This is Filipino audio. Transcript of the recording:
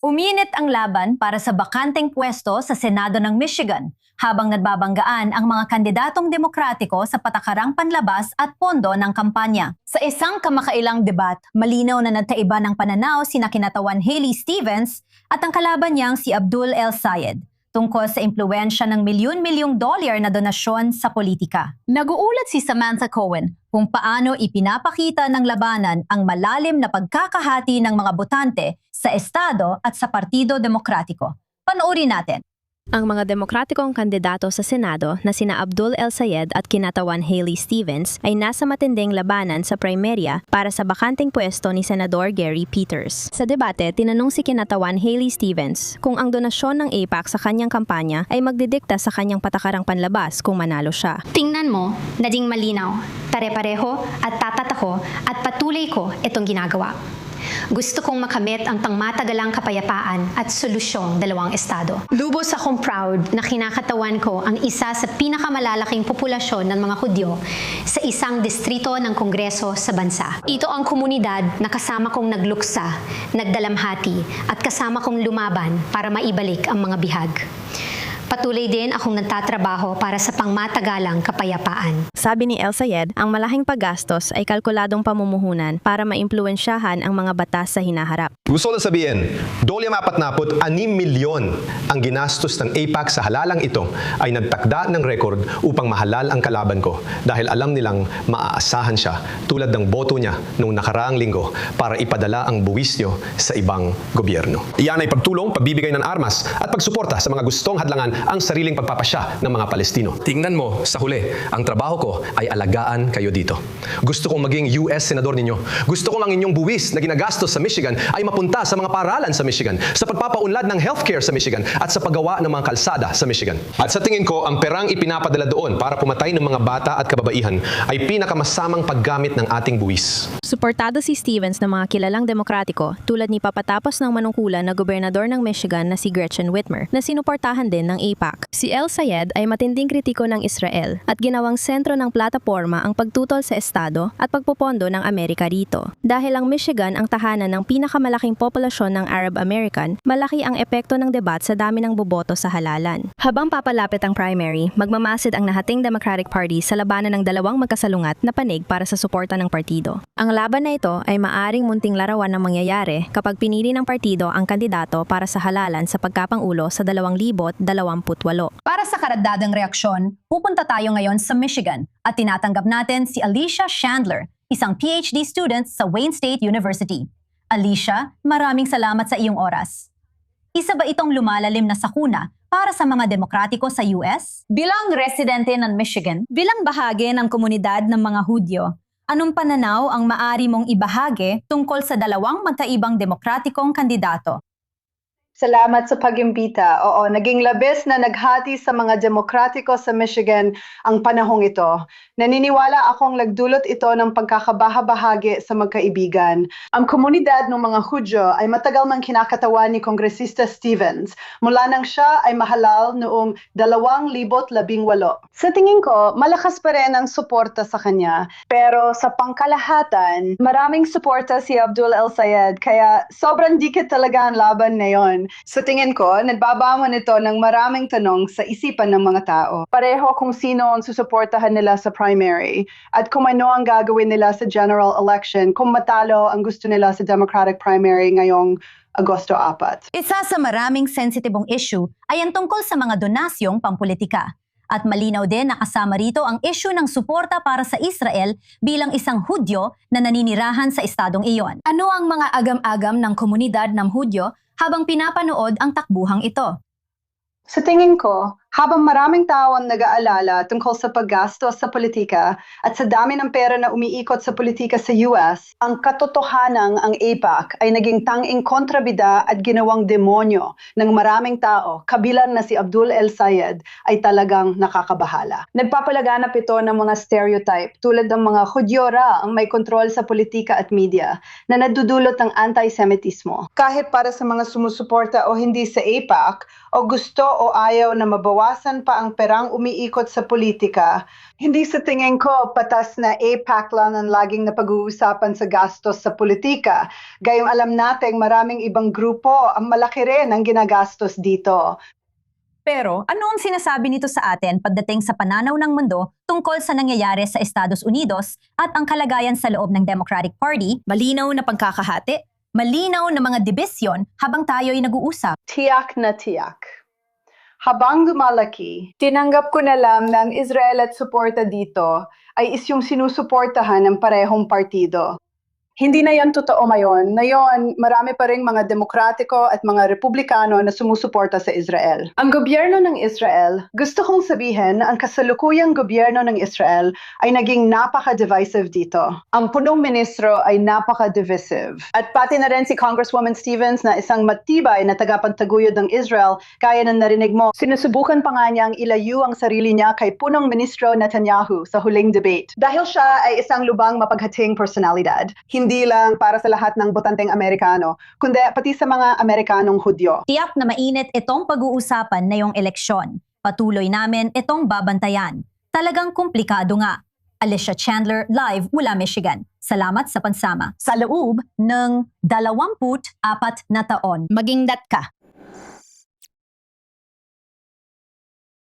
Uminit ang laban para sa bakanteng pwesto sa Senado ng Michigan habang nagbabanggaan ang mga kandidatong demokratiko sa patakarang panlabas at pondo ng kampanya. Sa isang kamakailang debat, malinaw na nagkaiba ng pananaw sina kinatawan Haley Stevens at ang kalaban niyang si Abdul El Sayed tungkol sa impluwensya ng milyon-milyong dolyar na donasyon sa politika. Naguulat si Samantha Cohen kung paano ipinapakita ng labanan ang malalim na pagkakahati ng mga botante sa Estado at sa Partido Demokratiko. Panoorin natin. Ang mga demokratikong kandidato sa Senado na sina Abdul El Sayed at kinatawan Haley Stevens ay nasa matinding labanan sa primerya para sa bakanteng pwesto ni Senador Gary Peters. Sa debate, tinanong si kinatawan Haley Stevens kung ang donasyon ng AIPAC sa kanyang kampanya ay magdidikta sa kanyang patakarang panlabas kung manalo siya. Tingnan mo, naging malinaw, pare-pareho at tatatako at patuloy ko itong ginagawa. Gusto kong makamit ang pangmatagalang kapayapaan at solusyong dalawang estado. Lubos akong proud na kinakatawan ko ang isa sa pinakamalalaking populasyon ng mga Hudyo sa isang distrito ng Kongreso sa bansa. Ito ang komunidad na kasama kong nagluksa, nagdalamhati at kasama kong lumaban para maibalik ang mga bihag. Patuloy din akong nagtatrabaho para sa pangmatagalang kapayapaan. Sabi ni El Sayed, ang malaking paggastos ay kalkuladong pamumuhunan para maimpluwensyahan ang mga batas sa hinaharap. Gusto ko na sabihin, dolyang 46 milyon ang ginastos ng AIPAC sa halalang ito ay nagtakda ng record upang mahalal ang kalaban ko dahil alam nilang maaasahan siya tulad ng boto niya noong nakaraang linggo para ipadala ang buwisyo sa ibang gobyerno. Iyan ay pagtulong, pagbibigay ng armas at pagsuporta sa mga gustong hadlangan ang sariling pagpapasya ng mga Palestino. Tingnan mo, sa huli, ang trabaho ko ay alagaan kayo dito. Gusto kong maging US senador ninyo. Gusto kong ang inyong buwis na ginagastos sa Michigan ay mapunta sa mga paaralan sa Michigan, sa pagpapaunlad ng healthcare sa Michigan, at sa paggawa ng mga kalsada sa Michigan. At sa tingin ko, ang perang ipinapadala doon para pumatay ng mga bata at kababaihan ay pinakamasamang paggamit ng ating buwis. Suportado si Stevens ng mga kilalang demokratiko tulad ni papatapos ng manungkulan na gobernador ng Michigan na si Gretchen Whitmer na sinuportahan din ng AIPAC. Si El Sayed ay matinding kritiko ng Israel at ginawang sentro ng plataporma ang pagtutol sa Estado at pagpopondo ng Amerika rito. Dahil ang Michigan ang tahanan ng pinakamalaking populasyon ng Arab American, malaki ang epekto ng debat sa dami ng boboto sa halalan. Habang papalapit ang primary, magmamasid ang nahating Democratic Party sa labanan ng dalawang magkasalungat na panig para sa suporta ng partido. Ang laban na ito ay maaring munting larawan ng mangyayari kapag pinili ng partido ang kandidato para sa halalan sa pagkapangulo sa 2028. Para sa karagdagang reaksyon, pupunta tayo ngayon sa Michigan at tinatanggap natin si Alicia Chandler, isang PhD student sa Wayne State University. Alicia, maraming salamat sa iyong oras. Isa ba itong lumalalim na sakuna para sa mga demokratiko sa US? Bilang residente ng Michigan, bilang bahagi ng komunidad ng mga Hudyo, anong pananaw ang maari mong ibahagi tungkol sa dalawang magkaibang demokratikong kandidato? Salamat sa pag-imbita. Oo, naging labis na naghati sa mga demokratiko sa Michigan ang panahong ito. Naniniwala akong nagdulot ito ng pagkakabaha-bahagi sa magkaibigan. Ang komunidad ng mga Hudyo ay matagal nang kinakatawan ni Kongresista Stevens mula nang siya ay mahalal noong 2018. Sa tingin ko, malakas pa rin ang suporta sa kanya. Pero sa pangkalahatan, maraming suporta si Abdul El Sayed kaya sobrang dikit talaga ang laban na yon. Sa tingin ko, nagbabawon ito ng maraming tanong sa isipan ng mga tao. Pareho kung sino ang susuportahan nila sa primary at kung ano ang gagawin nila sa general election kung matalo ang gusto nila sa Democratic primary ngayong Agosto 4. Isa sa maraming sensitibong issue ay ang tungkol sa mga donasyong pampulitika. At malinaw din na kasama rito ang issue ng suporta para sa Israel bilang isang Hudyo na naninirahan sa estadong iyon. Ano ang mga agam-agam ng komunidad ng Hudyo habang pinapanood ang takbuhang ito? Sa tingin ko, habang maraming tao ang nag-aalala tungkol sa paggastos sa politika at sa dami ng pera na umiikot sa politika sa US, ang katotohanang ang AIPAC ay naging tanging kontrabida at ginawang demonyo ng maraming tao, kabilang na si Abdul El Sayed, ay talagang nakakabahala. Nagpapalaganap ito ng mga stereotype tulad ng mga Hudyora ang may kontrol sa politika at media na nadudulot ng anti-Semitismo. Kahit para sa mga sumusuporta o hindi sa AIPAC o gusto o ayaw na mabawasan mabawasan pa ang perang umiikot sa politika, hindi sa tingin ko patas na APAC lang ang laging napag-uusapan sa gastos sa politika. Gayong alam nating maraming ibang grupo ang malaki rin ang ginagastos dito. Pero ano ang sinasabi nito sa atin pagdating sa pananaw ng mundo tungkol sa nangyayari sa Estados Unidos at ang kalagayan sa loob ng Democratic Party, malinaw na pagkakahati, malinaw na mga dibisyon habang tayo'y nag-uusap? Tiyak na tiyak. Habang lumalaki, tinanggap ko na lang na ang Israel at suporta dito ay isyong sinusuportahan ng parehong partido. Hindi na yan totoo ngayon. Ngayon, marami pa ring mga demokratiko at mga republikano na sumusuporta sa Israel. Ang gobyerno ng Israel, gusto kong sabihin, ang kasalukuyang gobyerno ng Israel ay naging napaka-divisive dito. Ang punong ministro ay napaka-divisive. At pati na rin si Congresswoman Stevens na isang matibay na tagapagtaguyod ng Israel, kaya na narinig mo, sinusubukan pa nga niyang ilayo ang sarili niya kay punong ministro Netanyahu sa huling debate. Dahil siya ay isang lubang mapaghating personalidad. Hindi lang para sa lahat ng botanteng Amerikano, kundi pati sa mga Amerikanong Hudyo. Tiyak na mainit itong pag-uusapan na yung eleksyon. Patuloy namin itong babantayan. Talagang komplikado nga. Alicia Chandler, live mula Michigan. Salamat sa pansama. Sa loob ng 24 na taon. Maging dat ka.